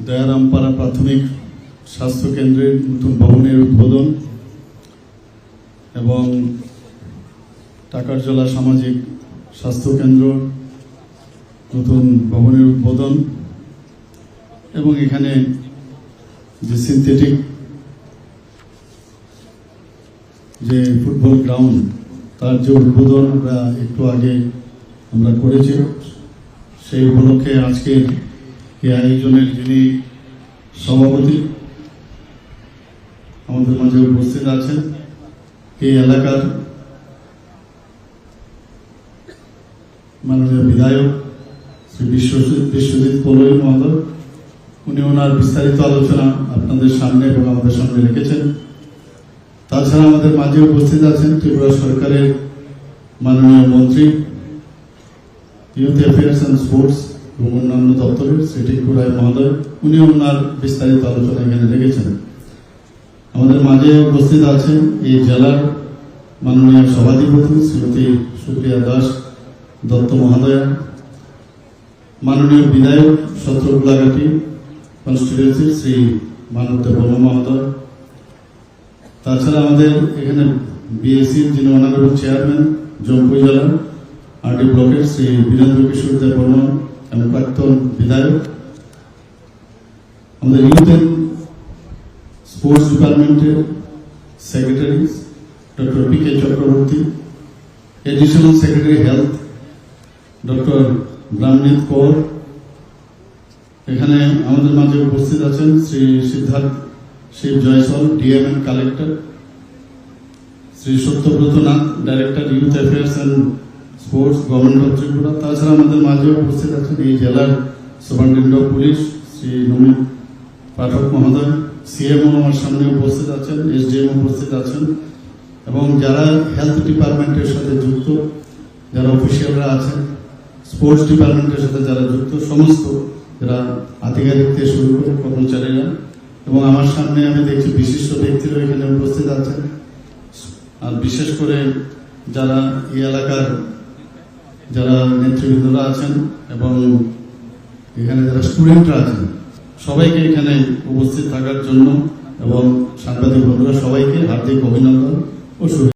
দয়ারামপাড়া প্রাথমিক স্বাস্থ্য কেন্দ্রের নতুন ভবনের উদ্বোধন এবং টাকারজলা সামাজিক স্বাস্থ্য কেন্দ্র নতুন ভবনের উদ্বোধন এবং এখানে যে সিনথেটিক যে ফুটবল গ্রাউন্ড তার যে উদ্বোধন আমরা একটু আগে আমরা করেছি, সেই উপলক্ষে আজকের এই আয়োজনের যিনি সভাপতি আমাদের মাঝে উপস্থিত আছেন, এই এলাকার মাননীয় বিধায়ক শ্রী বিশ্বজিৎ পলোই মহোদয়, উনি ওনার বিস্তারিত আলোচনা আপনাদের সামনে এবং আমাদের সামনে রেখেছেন। তাছাড়া আমাদের মাঝে উপস্থিত আছেন ত্রিপুরা সরকারের মাননীয় মন্ত্রী ইউথ অ্যাফেয়ার্স অ্যান্ড স্পোর্টস এবং অন্যান্য দপ্তরের শ্রী টিঙ্কু রায় মহোদয়, উনি ওনার বিস্তারিত আলোচনা এখানে রেখেছেন। আমাদের মাঝে উপস্থিত আছেন এই জেলার মাননীয় সভাধিপতি শ্রীমতী সুপ্রিয়া দাস দত্ত মহোদয়া, মাননীয় বিধায়ক সত্রগুলাঘাটি কনস্টিটিউয়েন্সি শ্রী মানবদেব বর্মা মহোদয়, তাছাড়া আমাদের এখানে বিএসসির যিনি অনারেবল চেয়ারম্যান জম্পুই জেলার আরডি ব্লকের শ্রী বীরেন্দ্র কিশোর দেব বর্মা এবং প্রাক্তন বিধায়ক, আমাদের ইউথ এন্ড স্পোর্টস ডিপার্টমেন্টের secretary doctor P K Chakraborty, additional secretary health doctor ব্রাহ্মণীত কৌর, এখানে আমাদের মাঝে উপস্থিত আছেন Shri Siddharth Shiv Jaiswal DM and collector, Shri Satyabrata Nath director youth affairs and sports government of Tripura. তাছাড়া আমাদের মাঝে উপস্থিত আছেন এই জেলার superintendent of police Shri Namit Pathak মহোদয়, সিএমও আমার সামনে উপস্থিত আছেন, এসডিএম উপস্থিত আছেন এবং যারা হেলথ ডিপার্টমেন্টের সাথে যুক্ত যারা অফিসিয়ালরা আছেন, স্পোর্টস ডিপার্টমেন্টের সাথে যারা যুক্ত সমস্ত যারা আধিকারিক থেকে শুরু করে কর্মচারীরা, এবং আমার সামনে আমি দেখছি বিশিষ্ট ব্যক্তিরা এখানে উপস্থিত আছেন। আর বিশেষ করে যারা এই এলাকার যারা নেতৃবৃন্দরা আছেন এবং এখানে যারা স্টুডেন্টরা আছেন, সবাইকে এখানে উপস্থিত থাকার জন্য এবং সাংবাদিক বন্ধুরা সবাইকে হার্দিক অভিনন্দন ও শুভেচ্ছা।